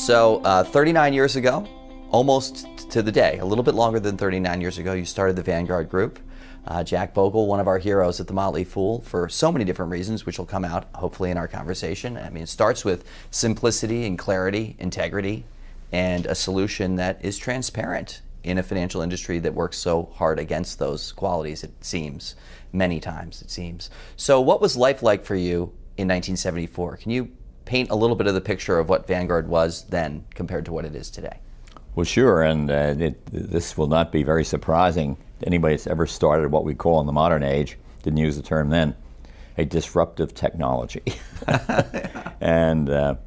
So 39 years ago, almost to the day, a little bit longer than 39 years ago, you started the Vanguard Group. Jack Bogle, one of our heroes at the Motley Fool, for so many different reasons, which will come out hopefully in our conversation. I mean, it starts with simplicity and clarity, integrity, and a solution that is transparent in a financial industry that works so hard against those qualities, it seems, many times it seems. So what was life like for you in 1974? Can you paint a little bit of the picture of what Vanguard was then compared to what it is today? Well, sure, and this will not be very surprising to anybody that's ever started what we call in the modern age, didn't use the term then, a disruptive technology. And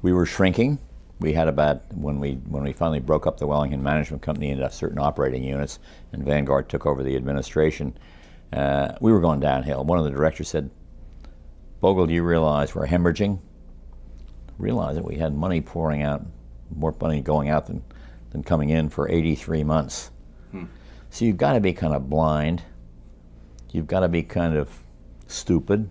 we were shrinking. We had about, when we finally broke up the Wellington Management Company into certain operating units and Vanguard took over the administration, we were going downhill. One of the directors said, "Bogle, do you realize we're hemorrhaging?" Realized that we had money pouring out, more money going out than coming in for 83 months. So you've got to be kind of blind, you've got to be kind of stupid,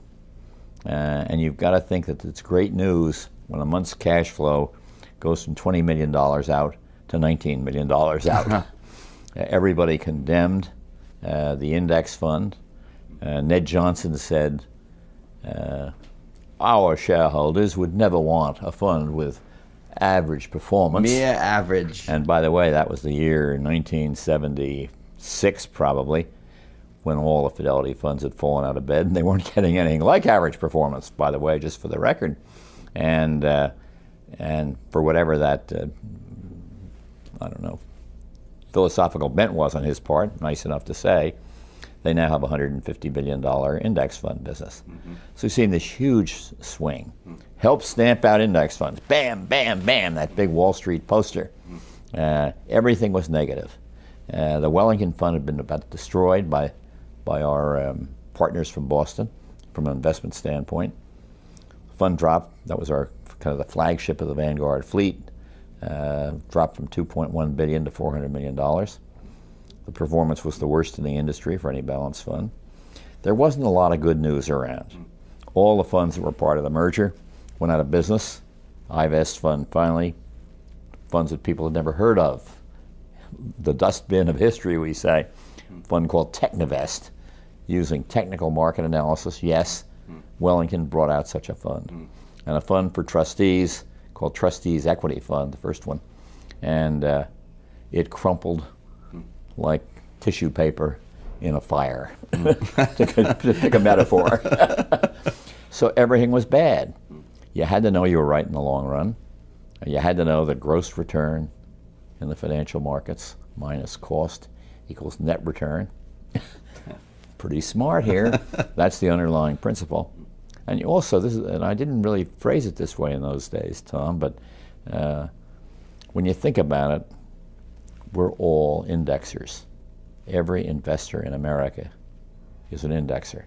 and you've got to think that it's great news when a month's cash flow goes from $20 million out to $19 million out. Everybody condemned the index fund. Ned Johnson said, our shareholders would never want a fund with average performance. Mere average. And by the way, that was the year 1976 probably, when all the Fidelity funds had fallen out of bed and they weren't getting anything like average performance, by the way, just for the record. And for whatever that, I don't know, philosophical bent was on his part, nice enough to say, they now have a $150 billion index fund business. So you've seen this huge swing. Help stamp out index funds. Bam, bam, bam, that big Wall Street poster. Everything was negative. The Wellington Fund had been about destroyed by our partners from Boston from an investment standpoint. The fund dropped. That was our kind of the flagship of the Vanguard fleet. Dropped from $2.1 billion to $400 million. The performance was the worst in the industry for any balanced fund. There wasn't a lot of good news around. All the funds that were part of the merger went out of business. Ivest fund finally, funds that people had never heard of. The dustbin of history, we say. A fund called Technivest, using technical market analysis. Yes, Wellington brought out such a fund. And a fund for trustees called Trustees Equity Fund, the first one. And it crumpled like tissue paper in a fire, to pick a metaphor. So everything was bad. You had to know you were right in the long run. You had to know that gross return in the financial markets minus cost equals net return. Pretty smart here. That's the underlying principle. And you also, and I didn't really phrase it this way in those days, Tom, but when you think about it, we're all indexers. Every investor in America is an indexer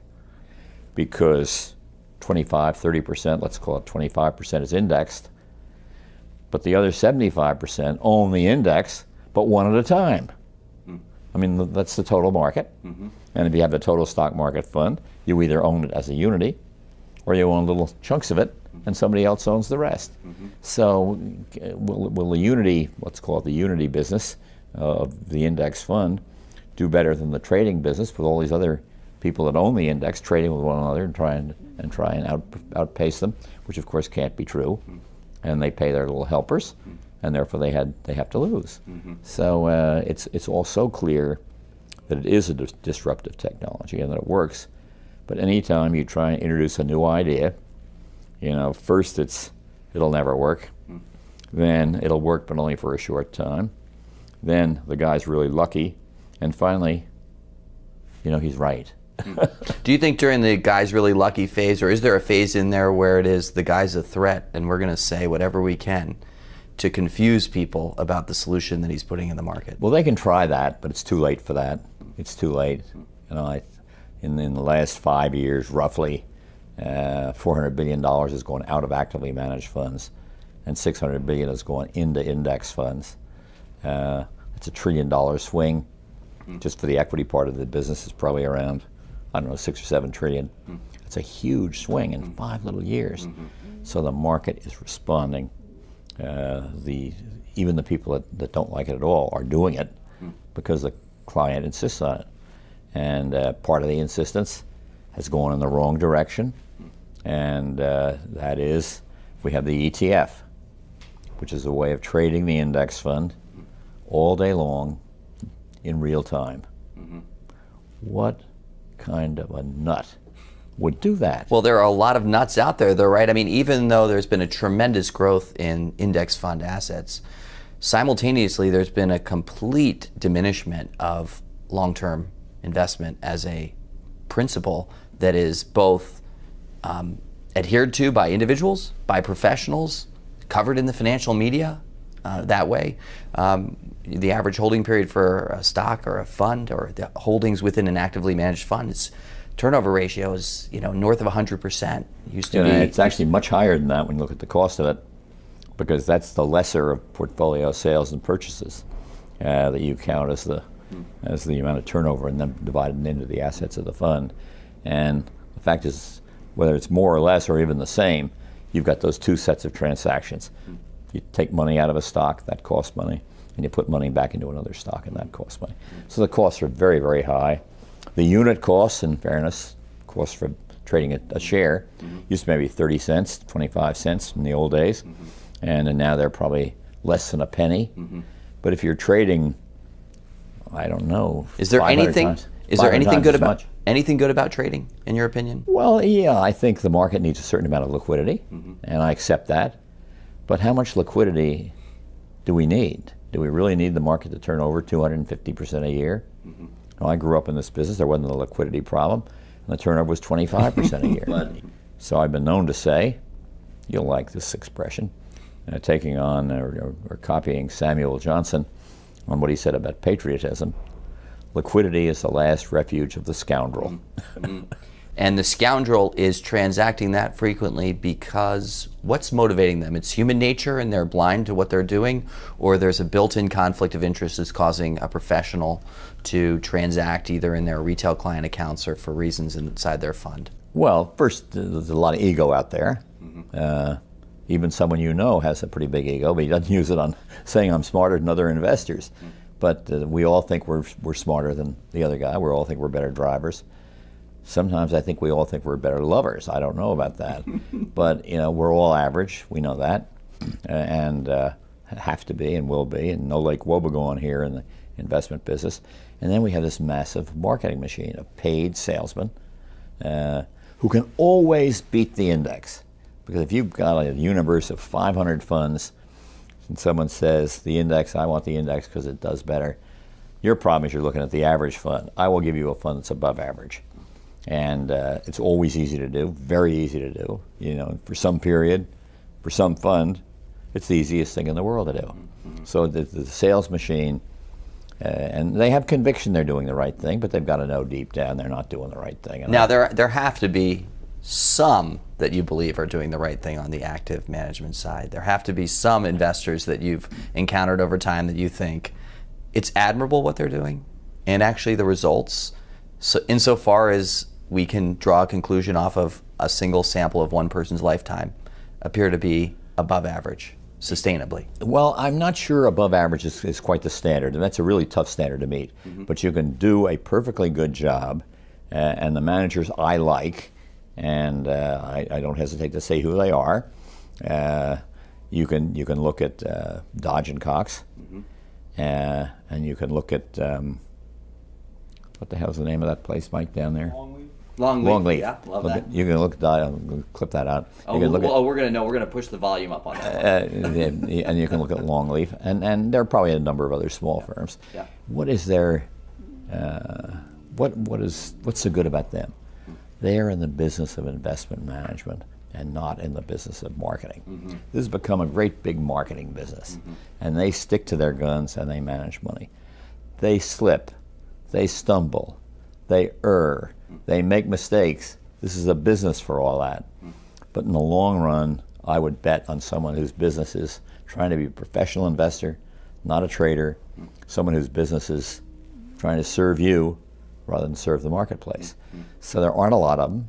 because 25, 30%, let's call it 25% is indexed, but the other 75% own the index, but one at a time. I mean, that's the total market. And if you have the total stock market fund, you either own it as a unity or you own little chunks of it and somebody else owns the rest. So will the unity, let's call it the unity business of the index fund, do better than the trading business with all these other people that own the index trading with one another and try and outpace them, which of course can't be true. And they pay their little helpers, and therefore they have to lose. So it's all so clear that it is a disruptive technology and that it works. But anytime you try and introduce a new idea, you know, first it'll never work, then it'll work but only for a short time, then the guy's really lucky, and finally, you know, he's right. Do you think during the guy's really lucky phase, or is there a phase in there where it is the guy's a threat and we're going to say whatever we can to confuse people about the solution that he's putting in the market? Well, they can try that, but it's too late for that. It's too late. You know, in the last 5 years, roughly, $400 billion has gone out of actively managed funds, and $600 billion has gone into index funds. It's $1 trillion swing. Just for the equity part of the business is probably around, I don't know, 6 or 7 trillion. It's a huge swing in 5 little years. So the market is responding Even the people that don't like it at all are doing it because the client insists on it. And part of the insistence has gone in the wrong direction, and that is we have the ETF, which is a way of trading the index fund all day long in real time. What kind of a nut would do that? Well, there are a lot of nuts out there, though, right? I mean, even though there's been a tremendous growth in index fund assets, simultaneously there's been a complete diminishment of long-term investment as a principle that is both adhered to by individuals, by professionals, covered in the financial media that way. The average holding period for a stock or a fund or the holdings within an actively managed fund is turnover ratio is north of 100%. Used to be. It's actually much higher than that when you look at the cost of it, because that's the lesser of portfolio sales and purchases that you count as the amount of turnover and then divided into the assets of the fund. And the fact is, whether it's more or less or even the same, you've got those two sets of transactions. You take money out of a stock, that costs money, and you put money back into another stock, and that costs money. So the costs are very, very high. The unit costs, in fairness, costs for trading a share used to maybe 30 cents, 25 cents in the old days, and now they're probably less than a penny. But if you're trading, I don't know, is there anything good about trading, in your opinion? Well, yeah, I think the market needs a certain amount of liquidity, and I accept that. But how much liquidity do we need? Do we really need the market to turn over 250% a year? Well, I grew up in this business. There wasn't a liquidity problem, and the turnover was 25% a year. So I've been known to say, you'll like this expression, taking on or copying Samuel Johnson on what he said about patriotism. Liquidity is the last refuge of the scoundrel. And the scoundrel is transacting that frequently because what's motivating them? It's human nature and they're blind to what they're doing, or there's a built-in conflict of interest that's causing a professional to transact either in their retail client accounts or for reasons inside their fund? Well, first, there's a lot of ego out there. Even someone you know has a pretty big ego, but he doesn't use it on saying I'm smarter than other investors. But we all think we're smarter than the other guy. We all think we're better drivers. Sometimes I think we all think we're better lovers. I don't know about that. But, we're all average. We know that. And have to be and will be. And no Lake Wobegon here in the investment business. And then we have this massive marketing machine of paid salesmen who can always beat the index. Because if you've got a universe of 500 funds and someone says, the index, I want the index because it does better, your problem is you're looking at the average fund. I will give you a fund that's above average. And it's always easy to do, very easy to do. For some period, for some fund, it's the easiest thing in the world to do. So the sales machine, and they have conviction they're doing the right thing, but they've got to know deep down they're not doing the right thing. And now, there have to be some that you believe are doing the right thing on the active management side. There have to be some investors that you've encountered over time that you think it's admirable what they're doing, and actually the results, so insofar as we can draw a conclusion off of a single sample of one person's lifetime, appear to be above average, sustainably. Well, I'm not sure above average is quite the standard, and that's a really tough standard to meet. But you can do a perfectly good job, and the managers I like, and I don't hesitate to say who they are. You can look at Dodge and Cox, and you can look at what the hell's the name of that place, Mike, down there? Longleaf. Yeah, love that. You can look at that. I'm going to clip that out. We're going to push the volume up on that. And you can look at Longleaf, and there are probably a number of other small firms. Yeah. What is their what's so good about them? They are in the business of investment management and not in the business of marketing. This has become a great big marketing business, and they stick to their guns and they manage money. They slip, they stumble, they err, they make mistakes. This is a business for all that. But in the long run, I would bet on someone whose business is trying to be a professional investor, not a trader, someone whose business is trying to serve you rather than serve the marketplace. So there aren't a lot of them,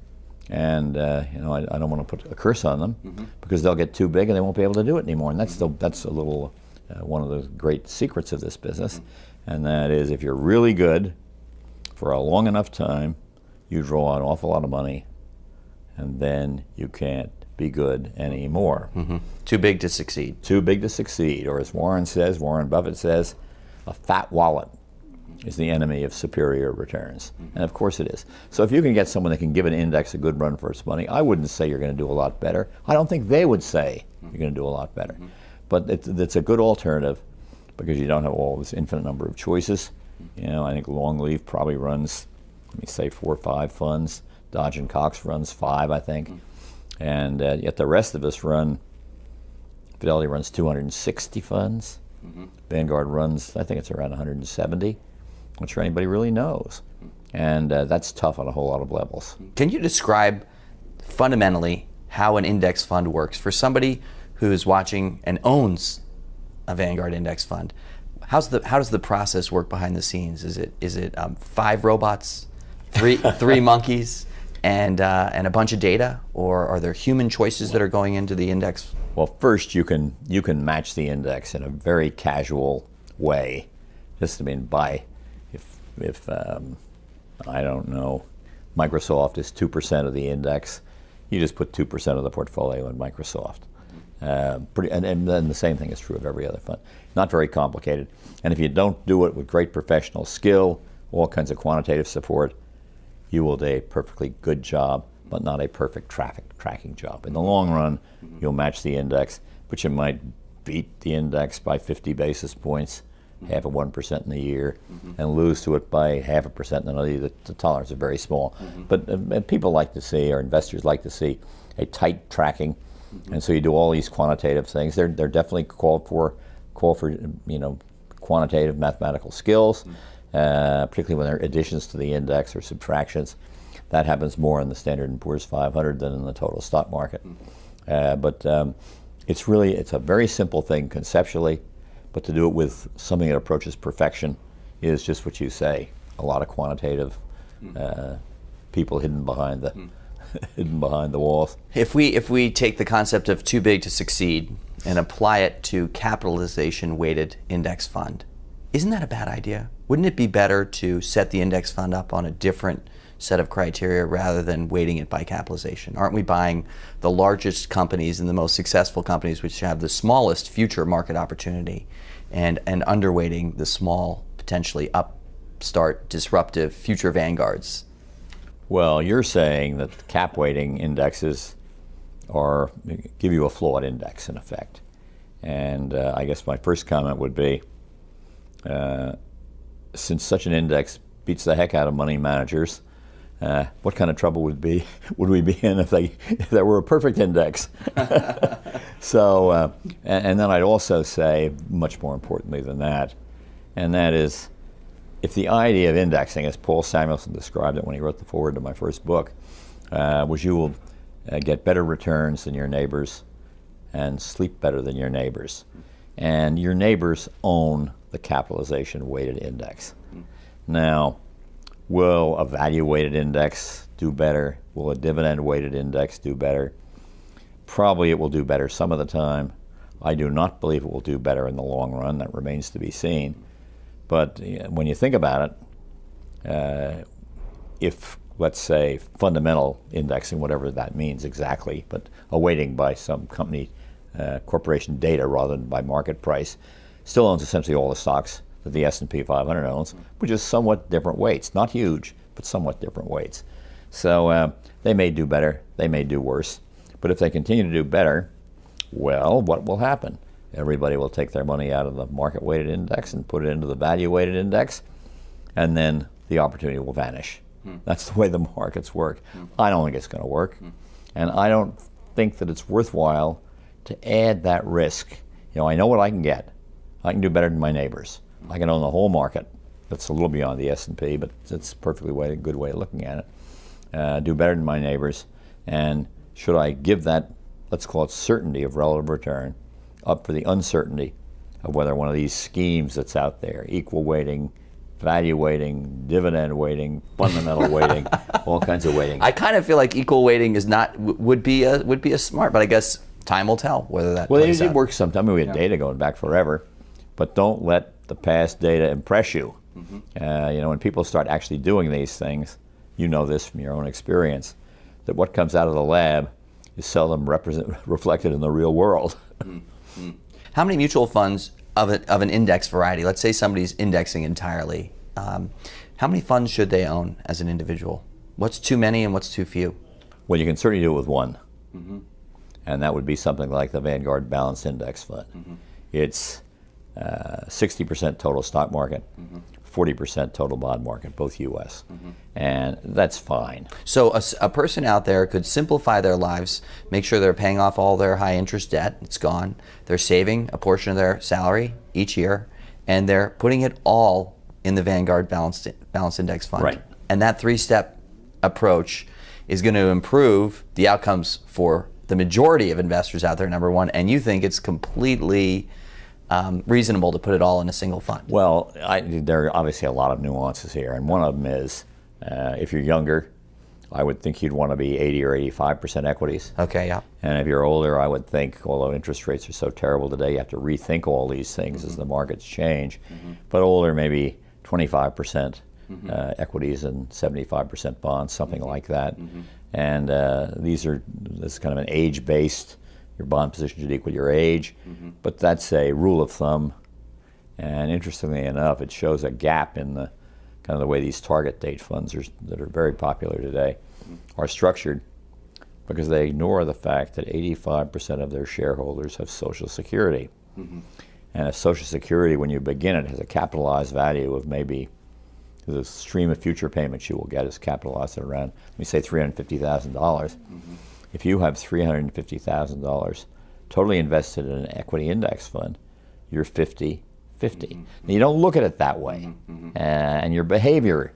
And you know, I don't want to put a curse on them because they'll get too big and they won't be able to do it anymore. And that's that's a little one of the great secrets of this business, and that is if you're really good for a long enough time, you draw an awful lot of money, and then you can't be good anymore. Too big to succeed. Too big to succeed, or as Warren Buffett says, a fat wallet is the enemy of superior returns. And of course it is. So if you can get someone that can give an index a good run for its money, I wouldn't say you're going to do a lot better. I don't think they would say you're going to do a lot better. But it's a good alternative because you don't have all this infinite number of choices. You know, I think Longleaf probably runs, let me say, 4 or 5 funds. Dodge and Cox runs 5, I think. And yet the rest of us Fidelity runs 260 funds. Vanguard runs, I think it's around 170. I'm not sure anybody really knows. And that's tough on a whole lot of levels. Can you describe fundamentally how an index fund works for somebody who's watching and owns a Vanguard index fund? How does the process work behind the scenes? Is it 5 robots, three monkeys, and a bunch of data, or are there human choices that are going into the index? Well, first you can match the index in a very casual way. Just if I don't know, Microsoft is 2% of the index, you just put 2% of the portfolio in Microsoft. And then the same thing is true of every other fund. Not very complicated. And if you don't do it with great professional skill, all kinds of quantitative support, you will do a perfectly good job, but not a perfect tracking job. In the long run, you'll match the index, but you might beat the index by 50 basis points, half of 1% in a year, and lose to it by 0.5% in another year. The tolerance is very small. But people like to see, or investors like to see, a tight tracking. And so you do all these quantitative things. They're definitely call for quantitative mathematical skills, particularly when there are additions to the index or subtractions. That happens more in the Standard & Poor's 500 than in the total stock market. But it's a very simple thing conceptually, but to do it with something that approaches perfection is just what you say, a lot of quantitative people hidden behind the walls. If we take the concept of too big to succeed and apply it to capitalization weighted index fund, isn't that a bad idea? Wouldn't it be better to set the index fund up on a different set of criteria rather than weighting it by capitalization? Aren't we buying the largest companies and the most successful companies which have the smallest future market opportunity and underweighting the small, potentially upstart, disruptive future vanguards? Well, you're saying that cap weighting indexes give you a flawed index in effect. And I guess my first comment would be, since such an index beats the heck out of money managers, what kind of trouble would we be in if there were a perfect index? So, and then I'd also say, much more importantly than that, and that is, if the idea of indexing, as Paul Samuelson described it when he wrote the foreword to my first book, was you will get better returns than your neighbors and sleep better than your neighbors. And your neighbors own the capitalization weighted index. Now, will a value weighted index do better? Will a dividend weighted index do better? Probably it will do better some of the time. I do not believe it will do better in the long run. That remains to be seen. But when you think about it, if, let's say, fundamental indexing, whatever that means exactly, but a weighting by some company, corporation data rather than by market price, still owns essentially all the stocks that the S&P 500 owns, which is somewhat different weights. Not huge, but somewhat different weights. So they may do better, they may do worse. But if they continue to do better, well, what will happen? Everybody will take their money out of the market-weighted index and put it into the value-weighted index, and then the opportunity will vanish. That's the way the markets work. I don't think it's going to work, and I don't think that it's worthwhile to add that risk. You know, I know what I can get. I can do better than my neighbors. I can own the whole market. That's a little beyond the S&P, but it's a perfectly good way of looking at it. Do better than my neighbors, and should I give that, let's call it certainty of relative return, up for the uncertainty of whether one of these schemes that's out there, equal weighting, value weighting, dividend weighting, fundamental weighting, all kinds of weighting. I kind of feel like equal weighting is not would be a smart, but I guess time will tell whether that plays out. It works sometimes. I mean, we had data going back forever, but don't let the past data impress you. You know, when people start actually doing these things, you know this from your own experience, that what comes out of the lab is seldom reflected in the real world. How many mutual funds of an index variety, let's say somebody's indexing entirely, how many funds should they own as an individual? What's too many and what's too few? Well, you can certainly do it with one. And that would be something like the Vanguard Balanced Index Fund. It's 60% total stock market, 40% total bond market, both U.S. And that's fine. So a person out there could simplify their lives, make sure they're paying off all their high interest debt, it's gone, they're saving a portion of their salary each year, and they're putting it all in the Vanguard Balanced Index Fund. Right. And that three-step approach is going to improve the outcomes for the majority of investors out there, number one, and you think it's completely reasonable to put it all in a single fund? Well, there are obviously a lot of nuances here, and one of them is if you're younger, I would think you'd want to be 80 or 85% equities. Okay, yeah. And if you're older, I would think, although interest rates are so terrible today, you have to rethink all these things as the markets change. But older, maybe 25% equities and 75% bonds, something like that. And this is kind of an age-based. Your bond position should equal your age, but that's a rule of thumb. And interestingly enough, it shows a gap in the kind of the way these target date funds that are very popular today are structured, because they ignore the fact that 85% of their shareholders have Social Security. And a Social Security, when you begin it, has a capitalized value of maybe the stream of future payments you will get is capitalized at around, let me say, $350,000. If you have $350,000 totally invested in an equity index fund, you're 50-50. Now, you don't look at it that way, and your behavior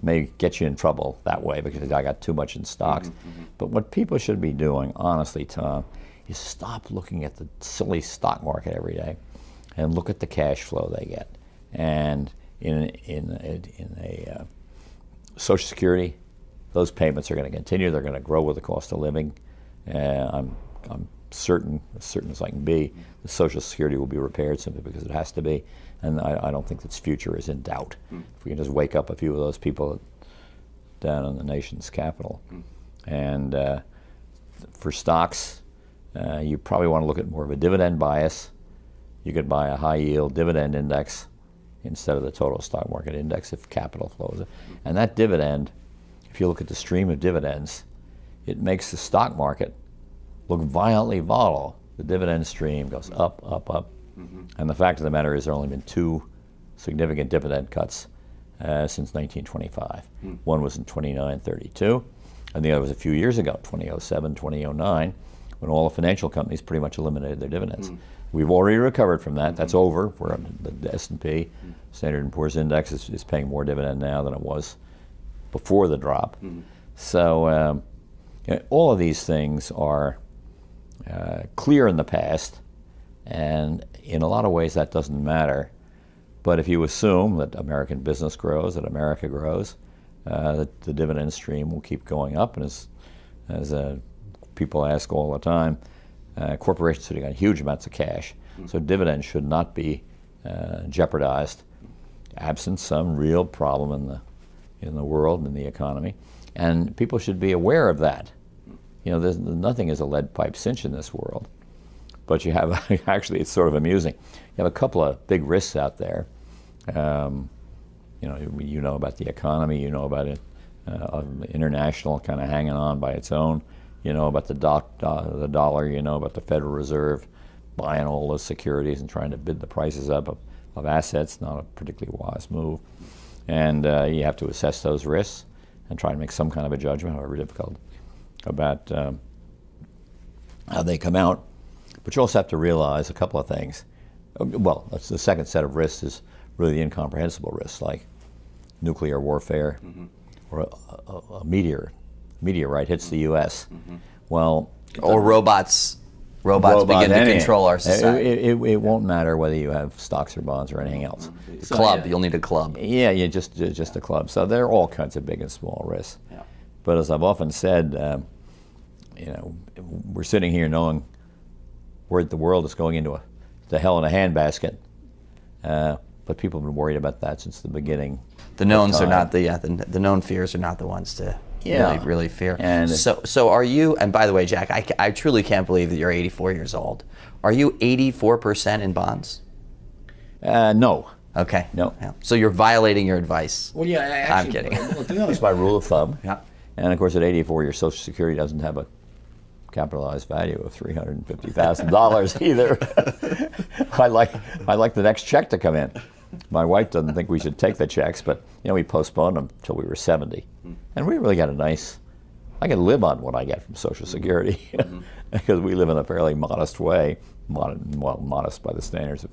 may get you in trouble that way because I got too much in stocks. But what people should be doing, honestly, Tom, is stop looking at the silly stock market every day and look at the cash flow they get. And in a Social Security, those payments are going to continue. They're going to grow with the cost of living. I'm certain, as certain as I can be, the Social Security will be repaired simply because it has to be. And I don't think its future is in doubt. If we can just wake up a few of those people down in the nation's capital. And for stocks, you probably want to look at more of a dividend bias. You could buy a high yield dividend index instead of the total stock market index if capital flows. And that dividend, if you look at the stream of dividends, it makes the stock market look violently volatile. The dividend stream goes up, up, up. And the fact of the matter is there have only been two significant dividend cuts since 1925. One was in 29-32, and the other was a few years ago, 2007, 2009, when all the financial companies pretty much eliminated their dividends. We've already recovered from that. That's over. We're the S&P, Standard & Poor's Index, is paying more dividend now than it was before the drop. So you know, all of these things are clear in the past, and in a lot of ways that doesn't matter. But if you assume that American business grows, that America grows, that the dividend stream will keep going up. And as people ask all the time, corporations sitting on huge amounts of cash, so dividends should not be jeopardized, absent some real problem in the world and in the economy. And people should be aware of that. You know, nothing is a lead pipe cinch in this world. But you have, actually, it's sort of amusing. You have a couple of big risks out there. You know about the economy, you know about it, international kind of hanging on by its own. You know about the dollar, you know about the Federal Reserve buying all those securities and trying to bid the prices up of assets, not a particularly wise move. And you have to assess those risks and try to make some kind of a judgment, however difficult, about how they come out. But you also have to realize a couple of things. Well, that's the second set of risks is really the incomprehensible risks, like nuclear warfare or a meteorite hits the U.S. Well, or robots Robots begin to control our society. It won't matter whether you have stocks or bonds or anything else. So, club, you'll need a club. Yeah, just a club. So there are all kinds of big and small risks. Yeah. But as I've often said, we're sitting here knowing where the world is going into the hell in a handbasket. But people have been worried about that since the beginning. The knowns are not the known fears are not the ones to really fear. And so are you? And by the way, Jack, I truly can't believe that you're 84 years old. Are you 84% in bonds? No. Okay. No. Yeah. So you're violating your advice. Well, yeah, I'm kidding. That's my rule of thumb. Yeah. And of course, at 84, your Social Security doesn't have a capitalized value of $350,000 either. I like the next check to come in. My wife doesn't think we should take the checks, but we postponed them until we were 70, and we really got a nice. I can live on what I get from Social Security because we live in a fairly modest way, modest by the standards of,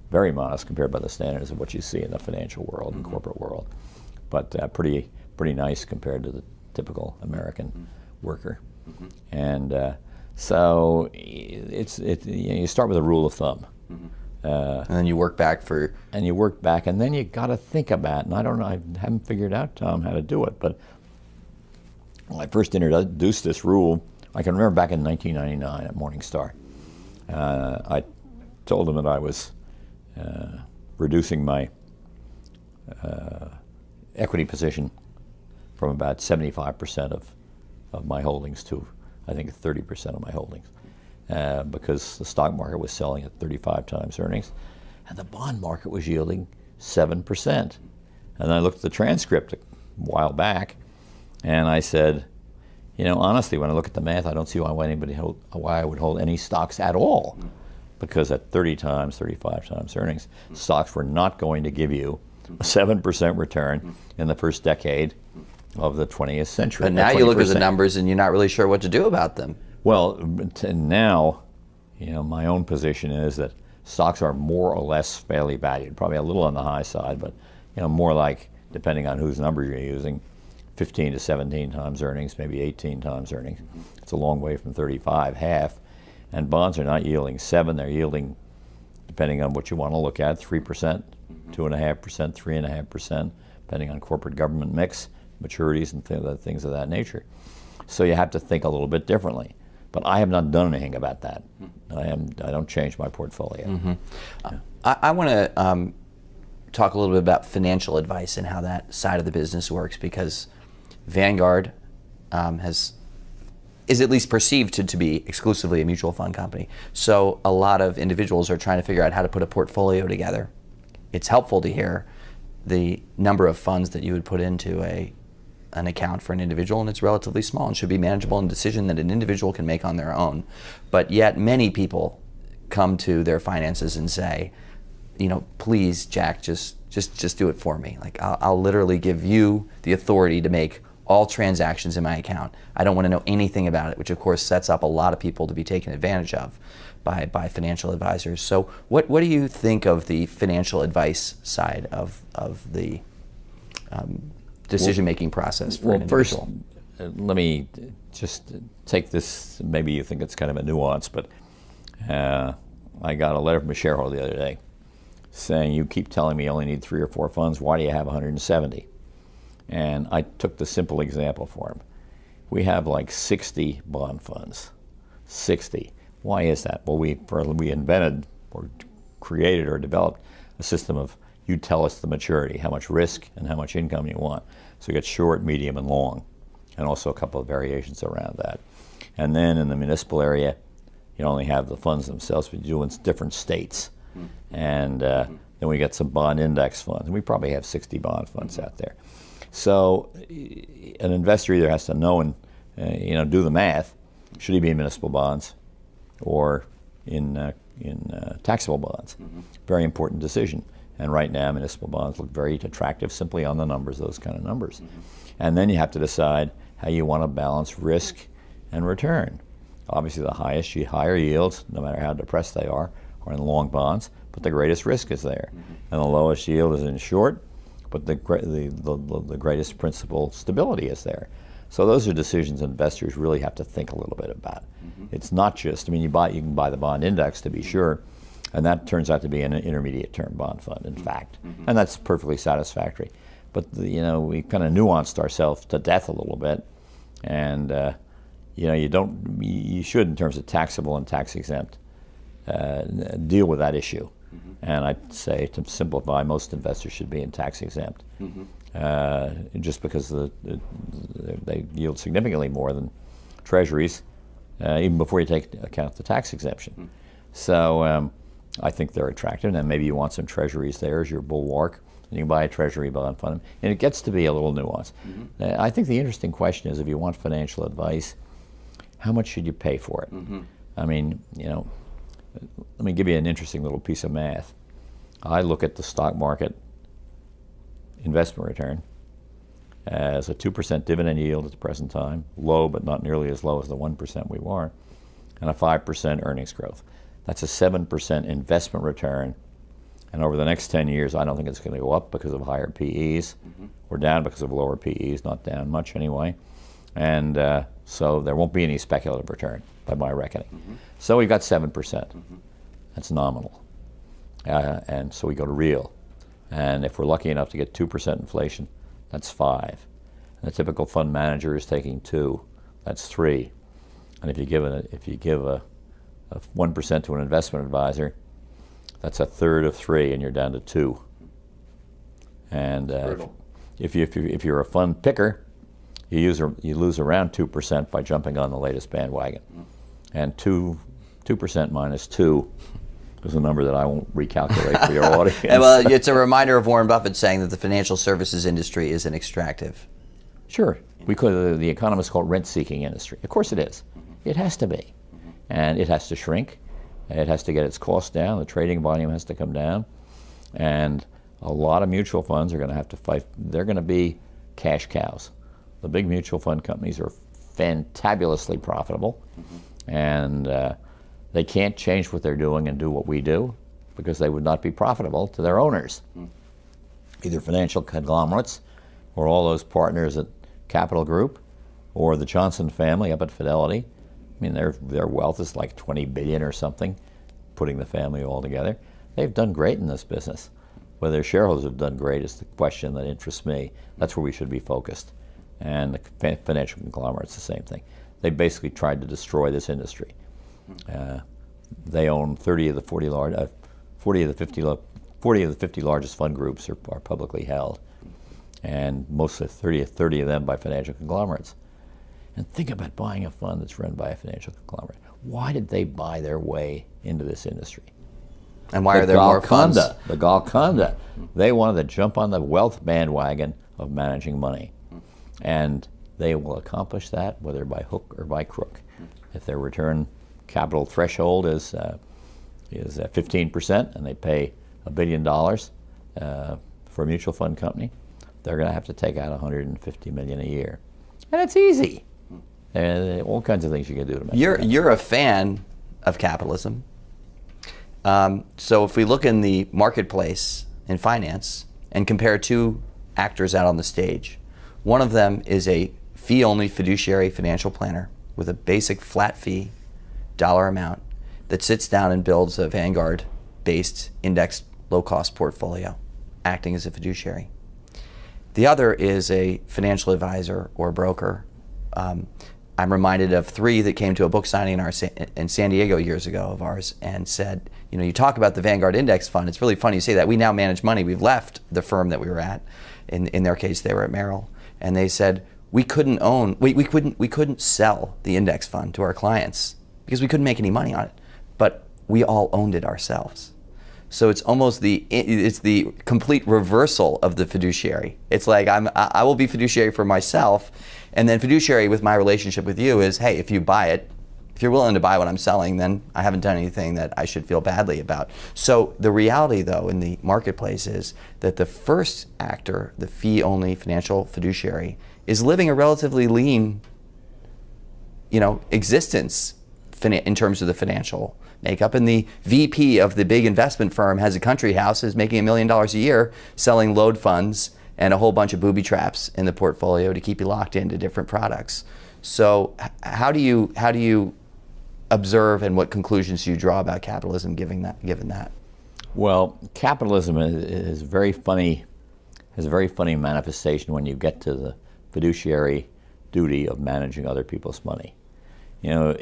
very modest compared by the standards of what you see in the financial world and corporate world, but pretty nice compared to the typical American worker. And so you start with a rule of thumb. And then you work back and then you got to think about, and I don't know, I haven't figured out, Tom, how to do it, but when I first introduced this rule, I can remember back in 1999 at Morningstar, I told them that I was reducing my equity position from about 75% of my holdings to, I think, 30% of my holdings. Because the stock market was selling at 35 times earnings, and the bond market was yielding 7%. And I looked at the transcript a while back, and I said, honestly, when I look at the math, I don't see why I would hold any stocks at all, because at 30 times, 35 times earnings, stocks were not going to give you a 7% return in the first decade of the 20th century. But now you look at the numbers and you're not really sure what to do about them. Well, now, my own position is that stocks are more or less fairly valued, probably a little on the high side, but more like, depending on whose numbers you're using, 15 to 17 times earnings, maybe 18 times earnings. It's a long way from 35, half. And bonds are not yielding 7; they're yielding, depending on what you want to look at, 3%, 2.5%, 3.5%, depending on corporate government mix, maturities, and things of that nature. So you have to think a little bit differently. But I have not done anything about that. I don't change my portfolio. I want to talk a little bit about financial advice and how that side of the business works, because Vanguard is at least perceived to be exclusively a mutual fund company. So a lot of individuals are trying to figure out how to put a portfolio together. It's helpful to hear the number of funds that you would put into an account for an individual, and it's relatively small and should be manageable and a decision that an individual can make on their own. But yet many people come to their finances and say, please, Jack, just do it for me. Like, I'll literally give you the authority to make all transactions in my account. I don't want to know anything about it, which of course sets up a lot of people to be taken advantage of by financial advisors. So what do you think of the financial advice side of the decision-making process for an individual? First, let me just take this, maybe you think it's kind of a nuance, but I got a letter from a shareholder the other day saying, you keep telling me you only need 3 or 4 funds, why do you have 170? And I took the simple example for him. We have like 60 bond funds, 60. Why is that? Well, we invented or created or developed a system of, you tell us the maturity, how much risk and how much income you want. So you get short, medium, and long, and also a couple of variations around that. And then in the municipal area, you only have the funds themselves, but you do in different states. And then we get some bond index funds, and we probably have 60 bond funds out there. So an investor either has to know and do the math. Should he be in municipal bonds or in taxable bonds? Very important decision. And right now, municipal bonds look very attractive simply on the numbers, those kind of numbers. And then you have to decide how you want to balance risk and return. Obviously, the higher yields, no matter how depressed they are in long bonds, but the greatest risk is there. And the lowest yield is in short, but the greatest principal stability is there. So those are decisions investors really have to think a little bit about. It's not just, I mean, you can buy the bond index to be sure, and that turns out to be an intermediate term bond fund, in fact, and that's perfectly satisfactory. But we kind of nuanced ourselves to death a little bit, and you should, in terms of taxable and tax exempt, deal with that issue. And I'd say, to simplify, most investors should be in tax exempt, just because they yield significantly more than treasuries, even before you take into account the tax exemption. So I think they're attractive, and maybe you want some treasuries there as your bulwark, and you can buy a treasury bond fund. And it gets to be a little nuanced. I think the interesting question is, if you want financial advice, how much should you pay for it? I mean, let me give you an interesting little piece of math. I look at the stock market investment return as a 2% dividend yield at the present time, low but not nearly as low as the 1% we were, and a 5% earnings growth. That's a 7% investment return, and over the next 10 years I don't think it's going to go up because of higher PEs, or down because of lower PEs, not down much anyway, and so there won't be any speculative return by my reckoning. So we've got 7%. That's nominal. And so we go to real. And if we're lucky enough to get 2% inflation, that's 5. And the typical fund manager is taking 2. That's 3. And if you give a 1% to an investment advisor, that's a third of 3, and you're down to 2. And if you're a fund picker, you lose around 2% by jumping on the latest bandwagon. And 2% minus 2 is a number that I won't recalculate for your audience. Well, it's a reminder of Warren Buffett saying that the financial services industry is an extractive. Sure. The economists call it rent-seeking industry. Of course it is. It has to be. And it has to shrink. It has to get its costs down. The trading volume has to come down. And a lot of mutual funds are going to have to fight. They're going to be cash cows. The big mutual fund companies are fantabulously profitable. And they can't change what they're doing and do what we do, because they would not be profitable to their owners. Either financial conglomerates, or all those partners at Capital Group, or the Johnson family up at Fidelity. I mean, their wealth is like $20 billion or something, putting the family all together. They've done great in this business. Whether their shareholders have done great is the question that interests me. That's where we should be focused. And the financial conglomerates, the same thing. They basically tried to destroy this industry. They own 40 of the 50 largest fund groups are publicly held, and most of 30 of them by financial conglomerates. And think about buying a fund that's run by a financial conglomerate. Why did they buy their way into this industry? And why are there more funds? The Golconda. They wanted to jump on the wealth bandwagon of managing money. And they will accomplish that whether by hook or by crook. If their return capital threshold is 15%, and they pay $1 billion for a mutual fund company, they're going to have to take out $150 million a year, and it's easy. All kinds of things you can do to make it. You're a fan of capitalism. So if we look in the marketplace in finance and compare two actors out on the stage, one of them is a fee-only fiduciary financial planner with a basic flat fee dollar amount that sits down and builds a Vanguard-based index low-cost portfolio, acting as a fiduciary. The other is a financial advisor or broker. I'm reminded of 3 that came to a book signing in San Diego years ago of ours and said, you talk about the Vanguard Index Fund. It's really funny you say that. We now manage money. We've left the firm that we were at. In their case, they were at Merrill. And they said, we couldn't sell the index fund to our clients because we couldn't make any money on it, but we all owned it ourselves. So it's almost it's the complete reversal of the fiduciary. It's like I will be fiduciary for myself, and then fiduciary with my relationship with you is, hey, if you buy it, if you're willing to buy what I'm selling, then I haven't done anything that I should feel badly about. So the reality, though, in the marketplace is that the first actor, the fee-only financial fiduciary, is living a relatively lean, existence in terms of the financial makeup. And the VP of the big investment firm has a country house, is making $1 million a year selling load funds and a whole bunch of booby traps in the portfolio to keep you locked into different products. So how do you observe, and what conclusions do you draw about capitalism given that? Well, capitalism is very funny, has a very funny manifestation when you get to the fiduciary duty of managing other people's money. You know,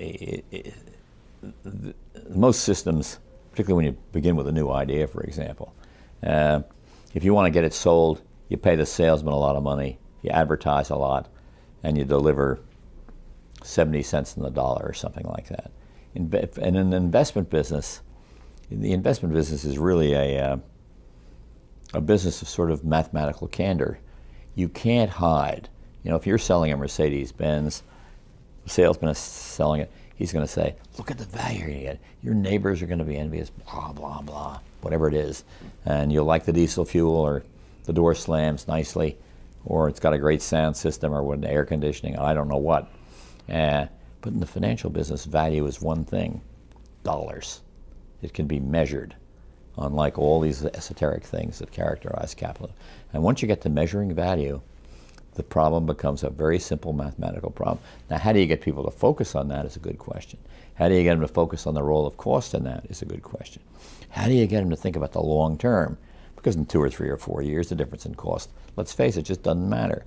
most systems, particularly when you begin with a new idea, for example, if you want to get it sold, you pay the salesman a lot of money, you advertise a lot, and you deliver 70 cents on the dollar or something like that. And in an investment business, the investment business is really a business of sort of mathematical candor. You can't hide. You know, if you're selling a Mercedes-Benz, the salesman is selling it, he's going to say, look at the value you're going to get. Your neighbors are going to be envious, blah, blah, blah, whatever it is. And you'll like the diesel fuel, or the door slams nicely, or it's got a great sound system, or with air conditioning, I don't know what. But in the financial business, value is one thing, dollars. It can be measured, unlike all these esoteric things that characterize capitalism. And once you get to measuring value, the problem becomes a very simple mathematical problem. Now, how do you get people to focus on that is a good question. How do you get them to focus on the role of cost in that is a good question. How do you get them to think about the long term? Because in 2 or 3 or 4 years, the difference in cost, let's face it, just doesn't matter.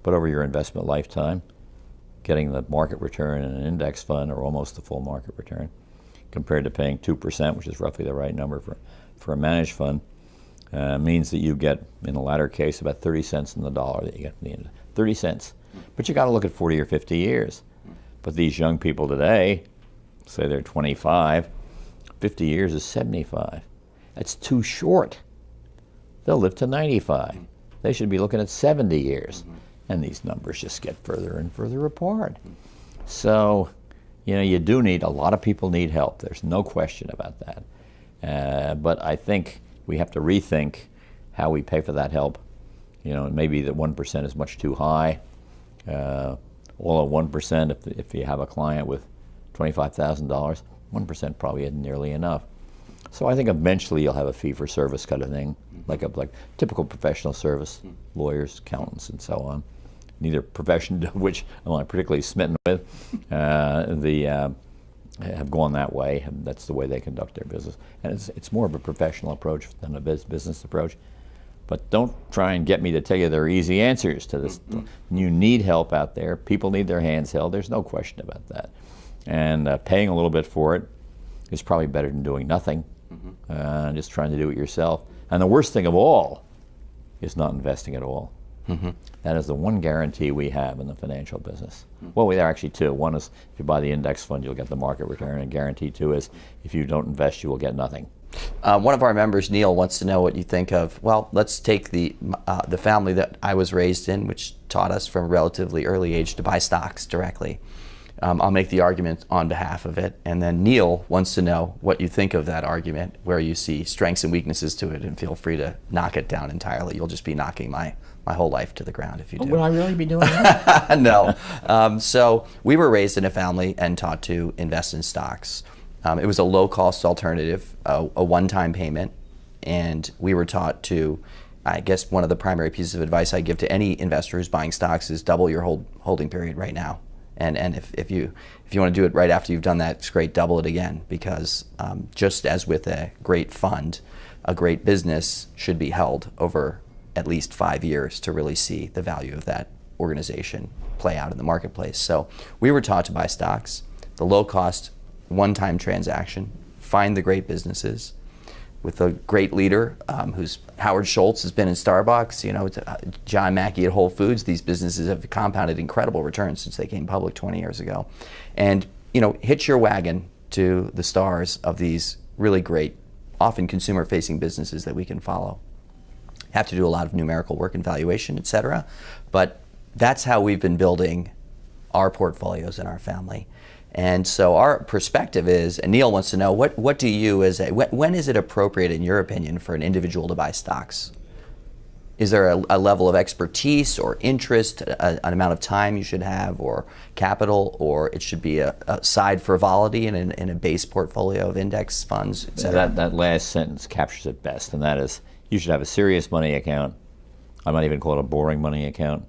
But over your investment lifetime, getting the market return in an index fund, or almost the full market return, compared to paying 2%, which is roughly the right number for a managed fund, means that you get, in the latter case, about 30 cents on the dollar that you get from the end. 30 cents. But you got to look at 40 or 50 years. But these young people today, say they're 25, 50 years is 75. That's too short. They'll live to 95. They should be looking at 70 years. And these numbers just get further and further apart. So, you know, you do need, a lot of people need help. There's no question about that. But I think we have to rethink how we pay for that help. You know, maybe that 1% is much too high. All of 1%, if you have a client with $25,000, 1% probably isn't nearly enough. So I think eventually you'll have a fee-for-service kind of thing, like typical professional service, lawyers, accountants, and so on. Neither profession of which I'm not particularly smitten with, have gone that way, and that's the way they conduct their business. And it's more of a professional approach than a business approach. But don't try and get me to tell you there are easy answers to this. You need help out there. People need their hands held. There's no question about that. And paying a little bit for it is probably better than doing nothing, just trying to do it yourself. And the worst thing of all is not investing at all. That is the one guarantee we have in the financial business. Well, there are actually two. One is if you buy the index fund, you'll get the market return, and guarantee two is if you don't invest, you will get nothing. One of our members, Neil, wants to know what you think of, well, let's take the family that I was raised in, which taught us from a relatively early age to buy stocks directly. I'll make the argument on behalf of it, and then Neil wants to know what you think of that argument, where you see strengths and weaknesses to it, and feel free to knock it down entirely. You'll just be knocking my whole life to the ground if you do. Would I really be doing that? No. So we were raised in a family and taught to invest in stocks. It was a low-cost alternative, a one-time payment, and we were taught to, I guess one of the primary pieces of advice I give to any investor who's buying stocks is double your holding period right now. And if you want to do it right after you've done that, it's great, double it again, because just as with a great fund, a great business should be held over at least 5 years to really see the value of that organization play out in the marketplace. So we were taught to buy stocks, the low-cost, one-time transaction, find the great businesses with a great leader who's Howard Schultz has been in Starbucks, you know, John Mackey at Whole Foods. These businesses have compounded incredible returns since they came public 20 years ago. And, you know, hitch your wagon to the stars of these really great, often consumer-facing businesses that we can follow. Have to do a lot of numerical work and valuation, et cetera. But that's how we've been building our portfolios in our family. And so our perspective is, and Neil wants to know, what do you as a, when is it appropriate in your opinion for an individual to buy stocks? Is there a level of expertise or interest, an amount of time you should have, or capital, or it should be a side frivolity in a base portfolio of index funds, et cetera? That last sentence captures it best, and that is, you should have a serious money account I might even call it a boring money account,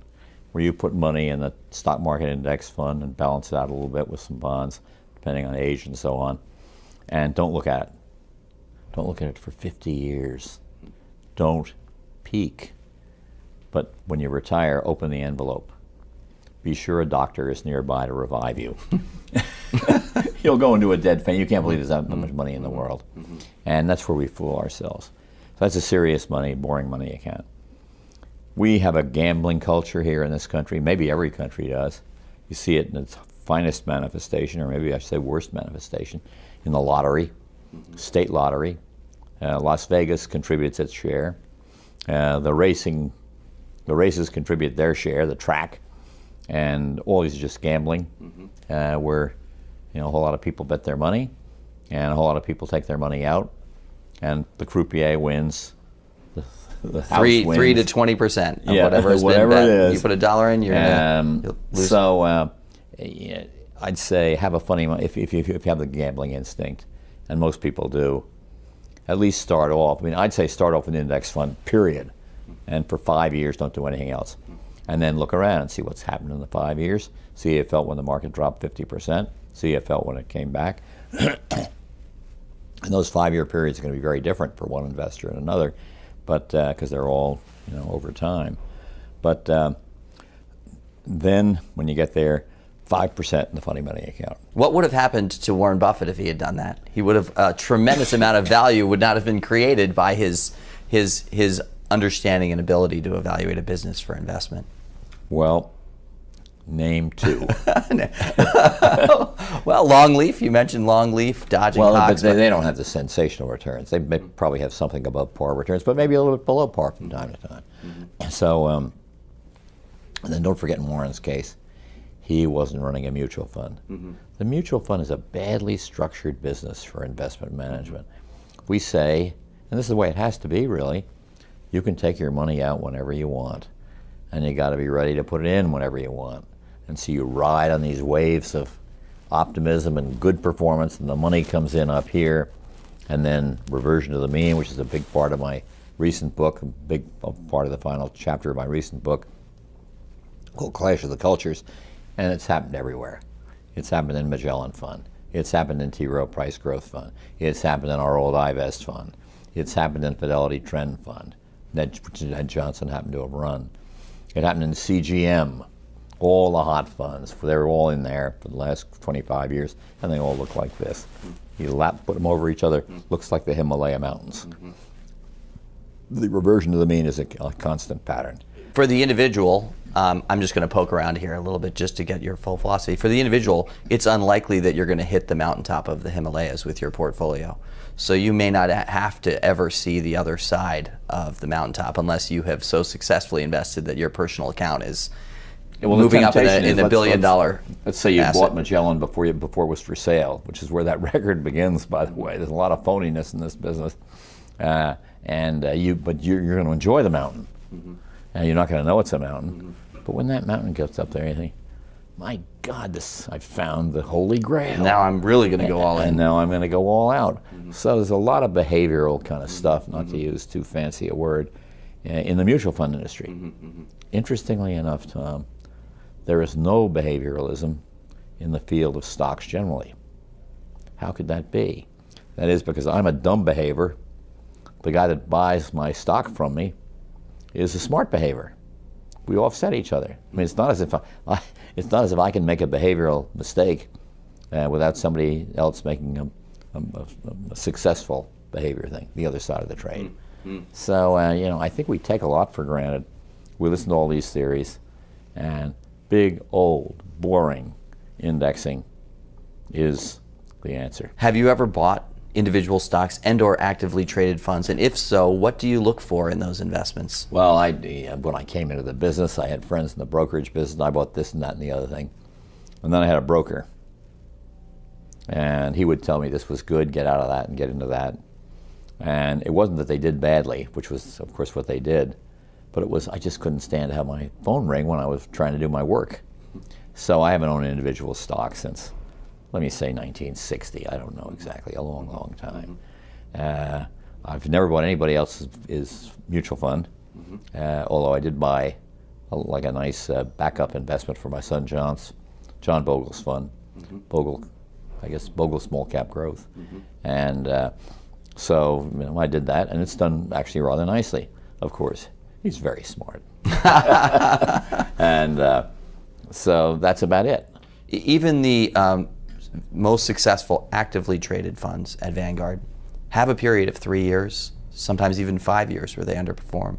where you put money in the stock market index fund and balance it out a little bit with some bonds, depending on age and so on, and don't look at it. Don't look at it for 50 years. Don't peek. But when you retire, open the envelope. Be sure a doctor is nearby to revive you. You'll go into a dead faint. You can't believe there's that much money in the world. And that's where we fool ourselves. So that's a serious money, boring money account. We have a gambling culture here in this country. Maybe every country does. You see it in its finest manifestation, or maybe I should say worst manifestation, in the lottery, state lottery. Las Vegas contributes its share. The races contribute their share, the track, and all these are just gambling, where a whole lot of people bet their money, and a whole lot of people take their money out, and the croupier wins. The house wins. 3 to 20% of whatever has been bet. It is. You put $1 in, you're gonna lose. So I'd say have a funny if you have the gambling instinct, and most people do. At least start off. I mean, I'd say start off with an index fund, period. And for 5 years, don't do anything else. And then look around and see what's happened in the 5 years. See how it felt when the market dropped 50%. See how it felt when it came back. And those 5-year periods are going to be very different for one investor and another, but because they're all over time. But then when you get there, 5% in the funny money account. What would have happened to Warren Buffett if he had done that? He would have a tremendous amount of value would not have been created by his understanding and ability to evaluate a business for investment. Well, name two. Well, Longleaf. You mentioned Longleaf, Dodge and Cox. But they don't have the sensational returns. They may probably have something above par returns, but maybe a little bit below par from time to time. So, and then don't forget in Warren's case, he wasn't running a mutual fund. The mutual fund is a badly structured business for investment management. We say, and this is the way it has to be really, you can take your money out whenever you want, and you got to be ready to put it in whenever you want. And so you ride on these waves of optimism and good performance, and the money comes in up here, and then reversion to the mean, which is a big part of my recent book, a big part of the final chapter of my recent book called Clash of the Cultures. And it's happened everywhere. It's happened in Magellan Fund. It's happened in T. Rowe Price Growth Fund. It's happened in our old iVest Fund. It's happened in Fidelity Trend Fund, which Ned Johnson happened to have run. It happened in CGM, all the hot funds. They were all in there for the last 25 years, and they all look like this. You put them over each other, looks like the Himalaya Mountains. The reversion to the mean is a constant pattern. For the individual, I'm just going to poke around here a little bit just to get your full philosophy. For the individual, it's unlikely that you're going to hit the mountaintop of the Himalayas with your portfolio. So you may not have to ever see the other side of the mountaintop unless you have so successfully invested that your personal account is moving up in a $1 billion Let's say you bought Magellan before it was for sale, which is where that record begins, by the way. There's a lot of phoniness in this business. But you're going to enjoy the mountain. And you're not going to know it's a mountain. But when that mountain gets up there, you think, my God, I found the Holy Grail. Now I'm really going to go all in. And now I'm going to go all out. So there's a lot of behavioral kind of stuff, not to use too fancy a word, in the mutual fund industry. Interestingly enough, Tom, there is no behavioralism in the field of stocks generally. How could that be? That is because I'm a dumb behavior. The guy that buys my stock from me is a smart behavior. We offset each other. I mean, it's not as if I can make a behavioral mistake without somebody else making a successful behavior thing, the other side of the trade. So I think we take a lot for granted. We listen to all these theories, and big, old, boring indexing is the answer. Have you ever bought individual stocks and or actively traded funds? And if so, what do you look for in those investments? Well, when I came into the business, I had friends in the brokerage business, and I bought this and that and the other thing. And then I had a broker. And he would tell me this was good, get out of that and get into that. And it wasn't that they did badly, which was, of course, what they did. But it was, I just couldn't stand to have my phone ring when I was trying to do my work. So I haven't owned an individual stock since, let me say 1960, I don't know exactly, a long, long time. I've never bought anybody else's mutual fund. Although I did buy like a nice backup investment for my son John Bogle's fund. Bogle, I guess Bogle Small Cap Growth. And so I did that, and it's done actually rather nicely, of course. He's very smart. And so that's about it. Even the most successful actively traded funds at Vanguard have a period of 3 years, sometimes even 5 years, where they underperform.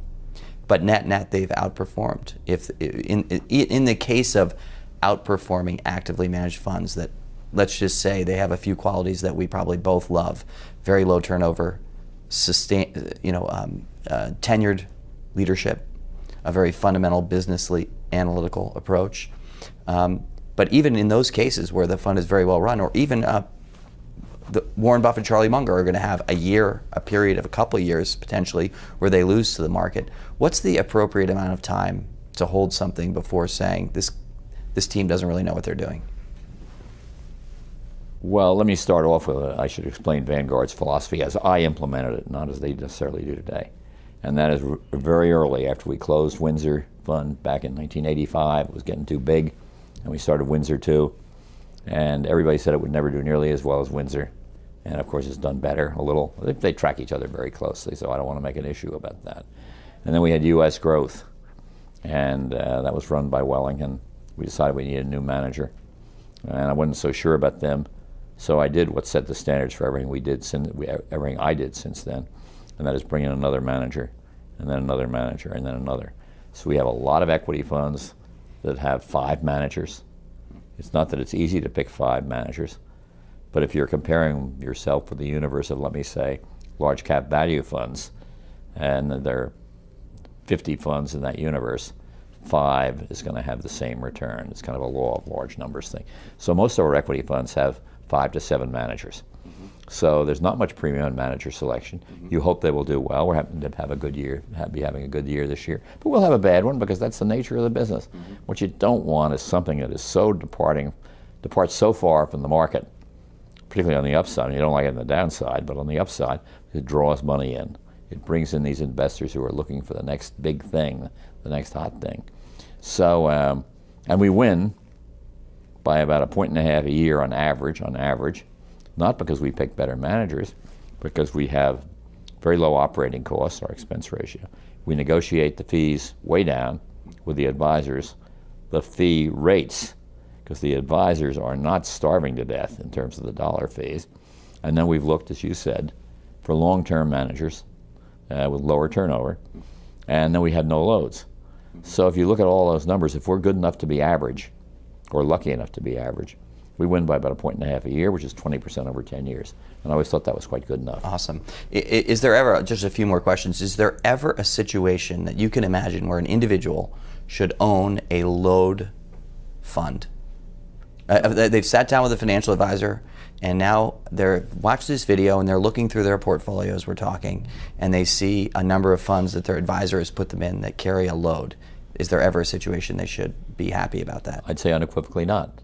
But net, they've outperformed. If in the case of outperforming actively managed funds, that, let's just say, they have a few qualities that we probably both love: very low turnover, tenured leadership, a very fundamental businessly analytical approach. But even in those cases where the fund is very well run, or even Warren Buffett and Charlie Munger are going to have a period of a couple of years potentially where they lose to the market. What's the appropriate amount of time to hold something before saying this team doesn't really know what they're doing? Well, let me start off with I should explain Vanguard's philosophy as I implemented it, not as they necessarily do today. And that is very early after we closed Windsor Fund back in 1985. It was getting too big, and we started Windsor 2. And everybody said it would never do nearly as well as Windsor. And of course it's done better a little. They track each other very closely, so I don't want to make an issue about that. And then we had U.S. Growth, and that was run by Wellington. We decided we needed a new manager, and I wasn't so sure about them. So I did what set the standards for everything everything I did since then, and that is bring in another manager, and then another manager, and then another. So we have a lot of equity funds that have 5 managers. It's not that it's easy to pick 5 managers, but if you're comparing yourself with the universe of, let me say, large cap value funds, and there are 50 funds in that universe, 5 is going to have the same return. It's kind of a law of large numbers thing. So most of our equity funds have 5 to 7 managers. So there's not much premium on manager selection. You hope they will do well. We're happy to have a good year, be having a good year this year. But we'll have a bad one because that's the nature of the business. What you don't want is something that is so departs so far from the market, particularly on the upside. You don't like it on the downside, but on the upside, it draws money in. It brings in these investors who are looking for the next big thing, the next hot thing. So, and we win by about 1.5 points a year on average, not because we pick better managers, because we have very low operating costs, our expense ratio. We negotiate the fees way down with the advisors, the fee rates, because the advisors are not starving to death in terms of the dollar fees. And then we've looked, as you said, for long-term managers with lower turnover, and then we had no loads. So if you look at all those numbers, if we're good enough to be average, or lucky enough to be average, we win by about 1.5 points a year, which is 20% over 10 years. And I always thought that was quite good enough. Awesome. Is there ever, just a few more questions, is there ever a situation that you can imagine where an individual should own a load fund? They've sat down with a financial advisor, and now they're watched this video and they're looking through their portfolios, we're talking, and they see a number of funds that their advisor has put them in that carry a load. Is there ever a situation they should be happy about that? I'd say unequivocally not.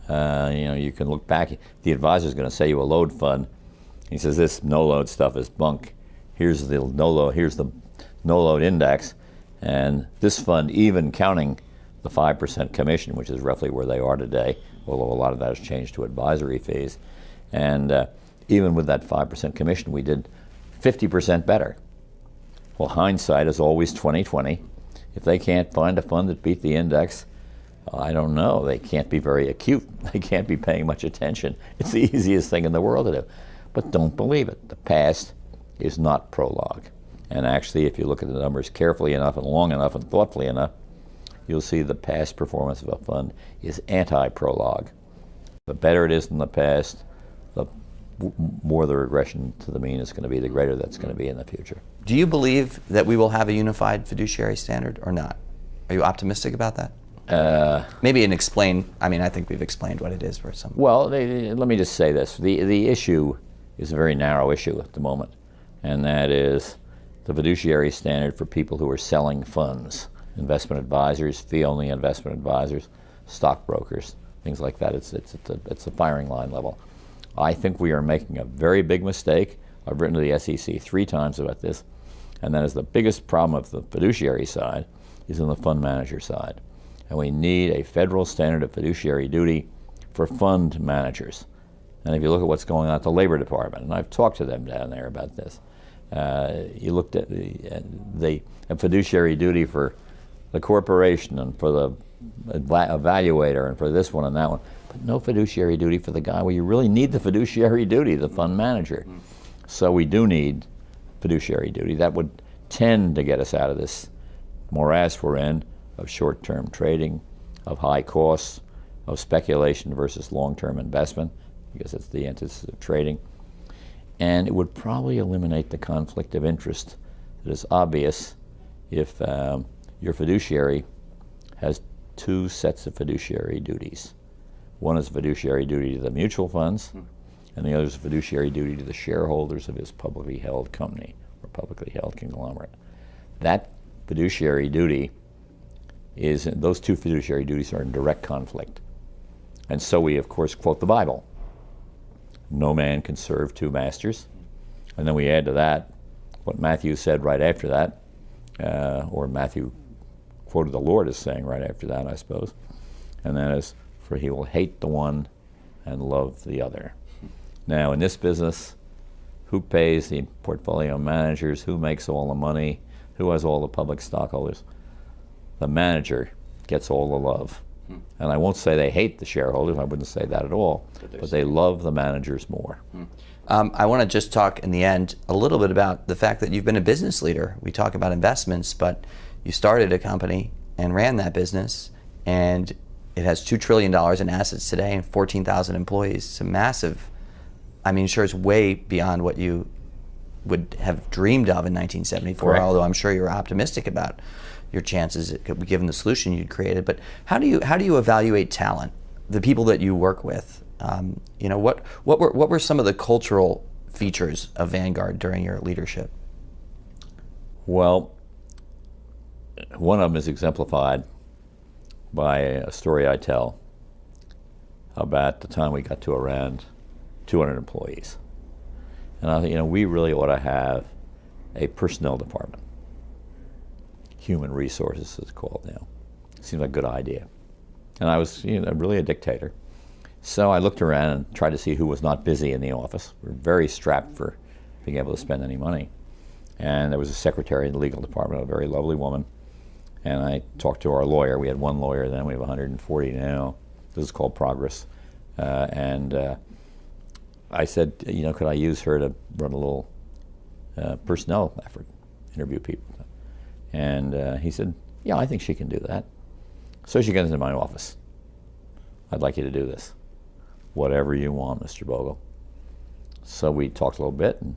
You can look back. The advisor's going to say you a load fund. He says this no load stuff is bunk. Here's the no load index, and this fund, even counting the 5% commission, which is roughly where they are today, although a lot of that has changed to advisory fees, and even with that 5% commission, we did 50% better. Well, hindsight is always 20/20. If they can't find a fund that beat the index, I don't know. They can't be very acute. They can't be paying much attention. It's the easiest thing in the world to do. But don't believe it. The past is not prologue. And actually, if you look at the numbers carefully enough and long enough and thoughtfully enough, you'll see the past performance of a fund is anti-prologue. The better it is in the past, the more the regression to the mean is going to be, the greater that's going to be in the future. Do you believe that we will have a unified fiduciary standard or not? Are you optimistic about that? Maybe explain. I mean, I think we've explained what it is for some. Well, let me just say this. The issue is a very narrow issue at the moment, and that is the fiduciary standard for people who are selling funds, investment advisors, fee-only investment advisors, stockbrokers, things like that. It's a firing line level. I think we are making a very big mistake. I've written to the SEC 3 times about this, And that is the biggest problem of the fiduciary side is on the fund manager side. And we need a federal standard of fiduciary duty for fund managers. And if you look at what's going on at the Labor Department, and I've talked to them down there about this, you looked at the fiduciary duty for the corporation and for the evaluator and for this one and that one, but no fiduciary duty for the guy where you really need the fiduciary duty, the fund manager. So we do need fiduciary duty. That would tend to get us out of this morass we're in of short-term trading, of high costs, of speculation versus long-term investment, because it's the antithesis of trading. And it would probably eliminate the conflict of interest that is obvious if your fiduciary has two sets of fiduciary duties. One is fiduciary duty to the mutual funds, and the other is fiduciary duty to the shareholders of his publicly held company or publicly held conglomerate. That fiduciary duty is, those two fiduciary duties are in direct conflict. And so we, of course, quote the Bible. No man can serve two masters. And then we add to that what Matthew said right after that, or Matthew quoted the Lord as saying right after that, I suppose. And that is, for he will hate the one and love the other. Now, in this business, who pays the portfolio managers? Who makes all the money? Who has all the public stockholders? The manager gets all the love. And I won't say they hate the shareholders, I wouldn't say that at all, but they love the managers more. I want to just talk in the end a little bit about the fact that you've been a business leader. We talk about investments, but you started a company and ran that business, and it has $2 trillion in assets today and 14,000 employees. It's a massive, I mean, sure, it's way beyond what you would have dreamed of in 1974, Correct. Although I'm sure you're optimistic about your chances given the solution you'd created. But how do you evaluate talent, the people that you work with? You know, what were some of the cultural features of Vanguard during your leadership? Well, one of them is exemplified by a story I tell about the time we got to around 200 employees. And I think, you know, we really ought to have a personnel department. Human resources is called now. Seems like a good idea. And I was, you know, really a dictator. So I looked around and tried to see who was not busy in the office. We were very strapped for being able to spend any money. And there was a secretary in the legal department, a very lovely woman. And I talked to our lawyer. We had one lawyer then, we have 140 now. This is called Progress. I said, you know, could I use her to run a little personnel effort, interview people? And he said, yeah, I think she can do that. So she got into my office. I'd like you to do this. Whatever you want, Mr. Bogle. So we talked a little bit, and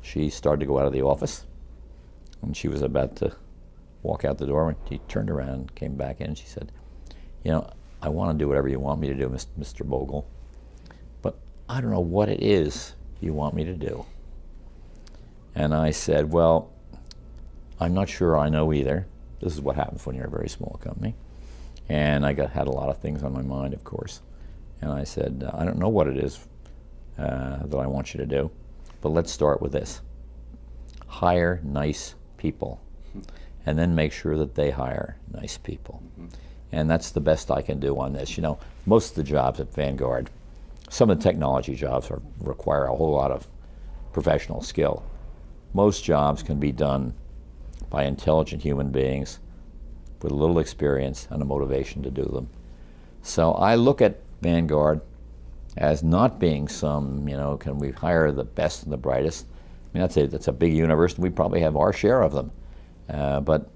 she started to go out of the office. And she was about to walk out the door, and she turned around, came back in, and she said, you know, I want to do whatever you want me to do, Mr. Bogle, but I don't know what it is you want me to do. And I said, well, I'm not sure I know either. This is what happens when you're a very small company. And I had a lot of things on my mind, of course. And I said, I don't know what it is that I want you to do, but let's start with this. Hire nice people, and then make sure that they hire nice people. And that's the best I can do on this. You know, most of the jobs at Vanguard, some of the technology jobs require a whole lot of professional skill. Most jobs can be done by intelligent human beings with a little experience and a motivation to do them. So I look at Vanguard as not being some, you know, can we hire the best and the brightest? I mean, that's a big universe, and we probably have our share of them. But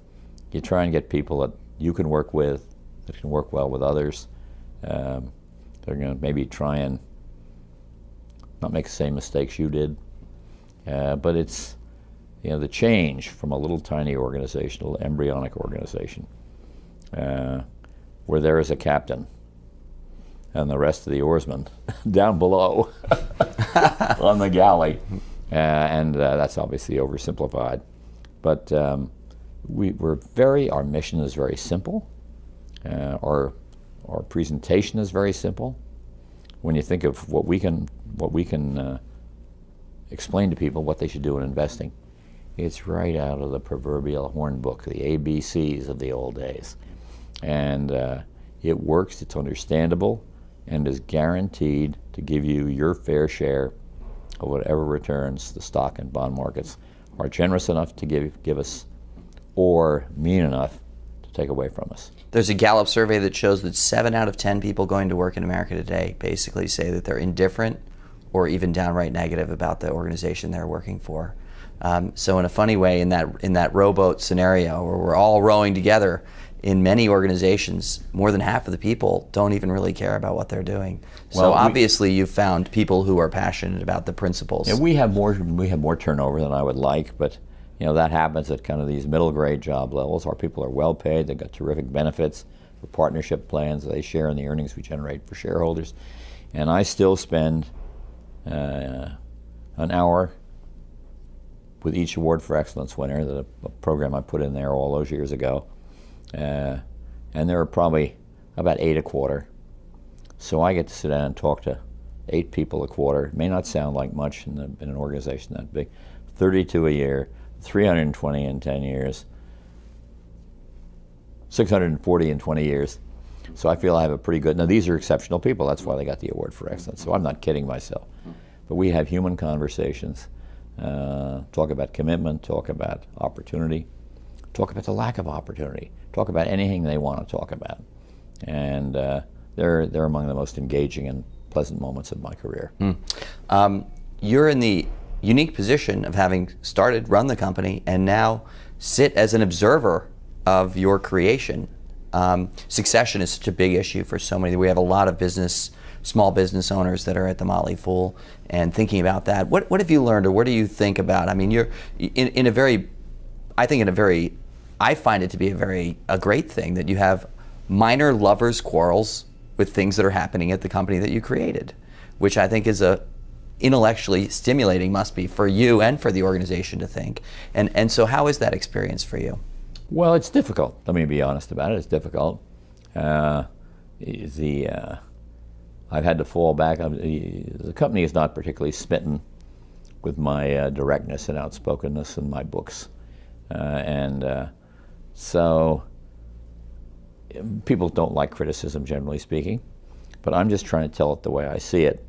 you try and get people that you can work with, that can work well with others. They're going to maybe try and not make the same mistakes you did. But it's, you know, the change from a little tiny organization, a little embryonic organization, where there is a captain and the rest of the oarsmen down below on the galley. That's obviously oversimplified. But our mission is very simple. Our presentation is very simple. When you think of what we can explain to people what they should do in investing, It's right out of the proverbial horn book, the ABCs of the old days. And it works, it's understandable, and is guaranteed to give you your fair share of whatever returns the stock and bond markets are generous enough to give us, or mean enough to take away from us. There's a Gallup survey that shows that 7 out of 10 people going to work in America today basically say that they're indifferent or even downright negative about the organization they're working for. So in a funny way, in that rowboat scenario where we're all rowing together, in many organizations, more than half of the people don't even really care about what they're doing. So obviously you've found people who are passionate about the principles. Yeah, we have more turnover than I would like, but that happens at kind of these middle grade job levels. Our people are well paid, they've got terrific benefits, the partnership plans, they share in the earnings we generate for shareholders. And I still spend an hour with each Award for Excellence winner, a program I put in there all those years ago. And there are probably about 8 a quarter. So I get to sit down and talk to 8 people a quarter. It may not sound like much in an organization that big. 32 a year, 320 in 10 years, 640 in 20 years. So I feel I have a pretty good, now these are exceptional people, that's why they got the Award for Excellence, so I'm not kidding myself. But we have human conversations, talk about commitment, talk about opportunity, talk about the lack of opportunity, talk about anything they want to talk about. And they're among the most engaging and pleasant moments of my career. You're in the unique position of having run the company, and now sit as an observer of your creation. Succession is such a big issue for so many. We have a lot of small business owners that are at the Motley Fool and thinking about that. What have you learned, or what do you think about? I mean, you're I find it to be a great thing that you have minor lovers' quarrels with things that are happening at the company that you created, which I think is intellectually stimulating, must be for you and for the organization to think. And so how is that experience for you? Well, it's difficult. Let me be honest about it. It's difficult. I've had to fall back. The company is not particularly smitten with my directness and outspokenness in my books. So people don't like criticism, generally speaking, but I'm just trying to tell it the way I see it.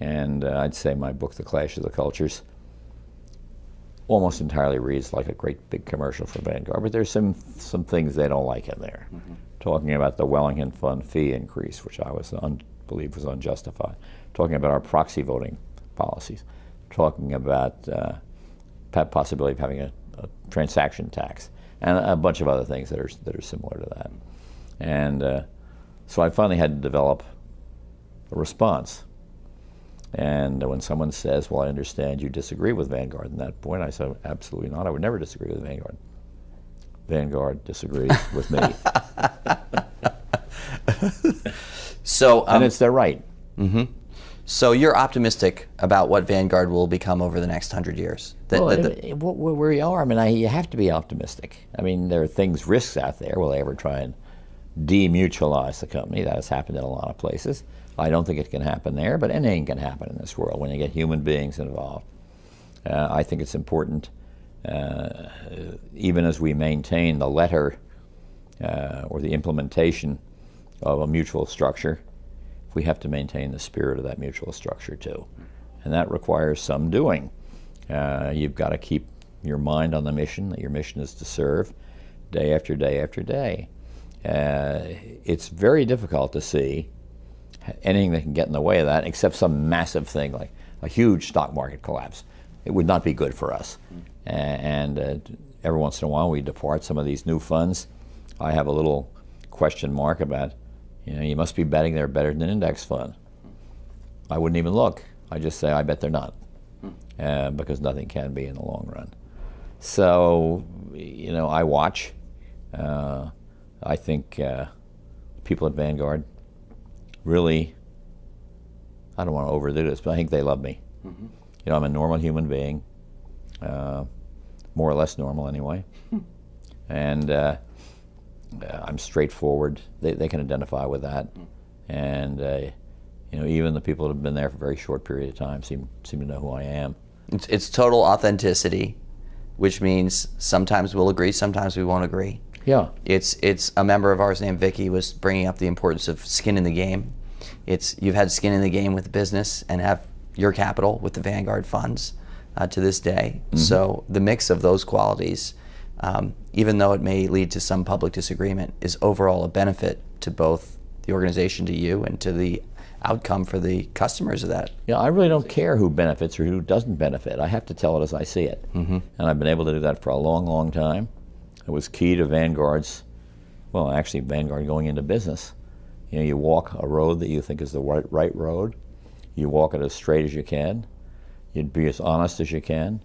And I'd say my book, The Clash of the Cultures, almost entirely reads like a great big commercial for Vanguard, but there's some things they don't like in there. Talking about the Wellington Fund fee increase, which I believe was unjustified. Talking about our proxy voting policies. Talking about possibility of having a transaction tax, and a bunch of other things that are similar to that. And so I finally had to develop a response. And when someone says, well, I understand you disagree with Vanguard at that point, I said, absolutely not. I would never disagree with Vanguard. Vanguard disagrees with me. So, and it's their right. So you're optimistic about what Vanguard will become over the next 100 years? Where you are, I mean, you have to be optimistic. I mean, there are risks out there. Will they ever try and demutualize the company? That has happened in a lot of places. I don't think it can happen there, but anything can happen in this world when you get human beings involved. I think it's important, even as we maintain the letter or the implementation of a mutual structure, we have to maintain the spirit of that mutual structure too. And that requires some doing. You've got to keep your mind on the mission, that your mission is to serve day after day after day. It's very difficult to see anything that can get in the way of that, except some massive thing like a huge stock market collapse. It would not be good for us. And every once in a while we depart some of these new funds. I have a little question mark about, you must be betting they're better than an index fund. I wouldn't even look. I just say, I bet they're not, because nothing can be in the long run. So, I watch. I think people at Vanguard really, I don't want to overdo this, but I think they love me. I'm a normal human being, more or less normal anyway, and I'm straightforward. They can identify with that, and even the people that have been there for a very short period of time seem to know who I am. It's total authenticity, which means sometimes we'll agree, sometimes we won't agree. Yeah. It's a member of ours named Vicky was bringing up the importance of skin in the game. You've had skin in the game with the business and have your capital with the Vanguard funds to this day. Mm-hmm. So the mix of those qualities, even though it may lead to some public disagreement, is overall a benefit to both the organization, to you, and to the outcome for the customers of that. Yeah, I really don't care who benefits or who doesn't benefit. I have to tell it as I see it. Mm-hmm. And I've been able to do that for a long, long time. It was key to Vanguard's, well, actually Vanguard going into business. You know, you walk a road that you think is the right road. You walk it as straight as you can. You'd be as honest as you can.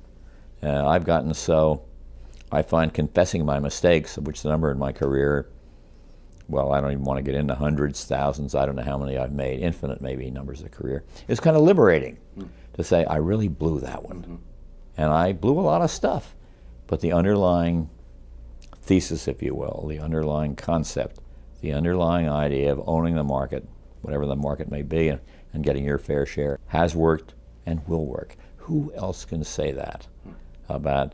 I've gotten so, I find confessing my mistakes, which the number in my career, well, I don't even want to get into hundreds, thousands, I don't know how many I've made, infinite maybe numbers of career. It's kind of liberating to say, I really blew that one. Mm-hmm. And I blew a lot of stuff. But the underlying thesis, if you will, the underlying concept, the underlying idea of owning the market, whatever the market may be, and getting your fair share, has worked and will work. Who else can say that about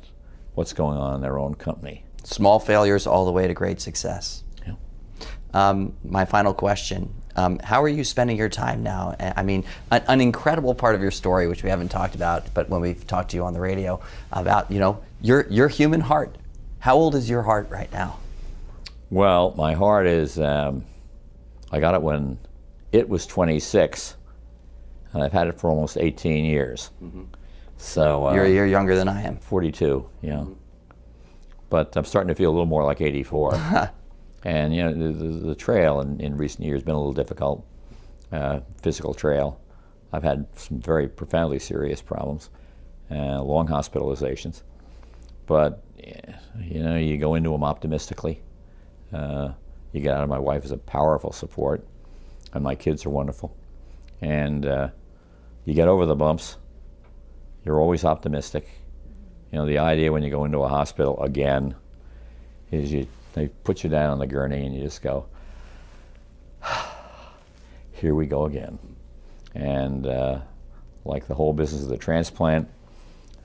what's going on in their own company? Small failures all the way to great success. Yeah. My final question, how are you spending your time now? I mean, an incredible part of your story, which we haven't talked about, but when we've talked to you on the radio, about, you know, your human heart. How old is your heart right now? Well, my heart is, I got it when it was 26, and I've had it for almost 18 years. Mm-hmm. So you're younger than I am. 42, yeah. Mm-hmm. But I'm starting to feel a little more like 84. And you know, the trail in recent years has been a little difficult, physical trail. I've had some very profoundly serious problems, long hospitalizations. But you know, you go into them optimistically. You get out of my wife as a powerful support, and my kids are wonderful. And you get over the bumps. You're always optimistic. You know, the idea when you go into a hospital again is they put you down on the gurney and you just go, here we go again. And like the whole business of the transplant,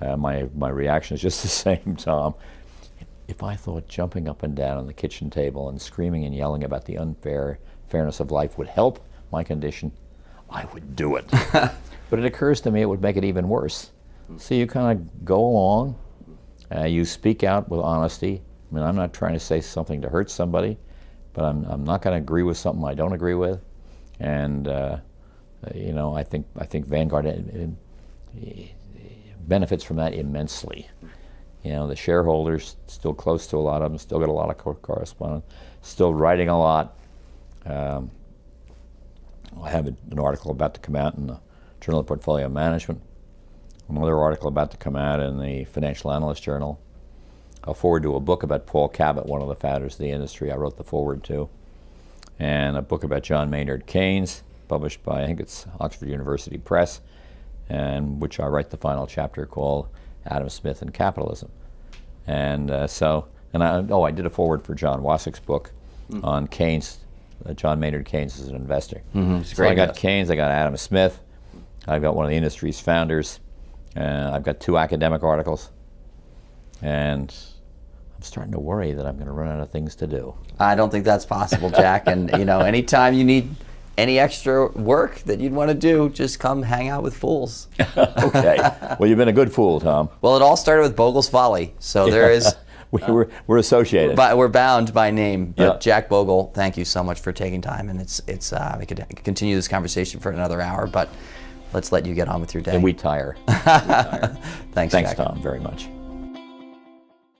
my reaction is just the same, Tom. If I thought jumping up and down on the kitchen table and screaming and yelling about the unfairness of life would help my condition, I would do it. But it occurs to me it would make it even worse. So you kind of go along, you speak out with honesty. I mean, I'm not trying to say something to hurt somebody, but I'm not going to agree with something I don't agree with. And you know, I think Vanguard benefits from that immensely. You know, the shareholders, still close to a lot of them, still got a lot of correspondence, still writing a lot. I have an article about to come out in the Journal of Portfolio Management, another article about to come out in the Financial Analyst Journal. I'll forward to a book about Paul Cabot, one of the founders of the industry. I wrote the forward to. And a book about John Maynard Keynes, published by, I think it's Oxford University Press, and which I write the final chapter called Adam Smith and Capitalism. And I did a forward for John Wassick's book on Keynes, John Maynard Keynes as an investor. Mm-hmm. So I got Keynes, I got Adam Smith, I've got one of the industry's founders, I've got 2 academic articles, and I'm starting to worry that I'm going to run out of things to do. I don't think that's possible, Jack. And you know, anytime you need any extra work that you'd want to do, just come hang out with fools. Okay. Well, you've been a good fool, Tom. Well, it all started with Bogle's Folly, so there is. We're associated. We're bound by name. But yeah. Jack Bogle, thank you so much for taking time, and we could continue this conversation for another hour, but let's let you get on with your day. And we tire. Thanks, Jack. Tom, very much.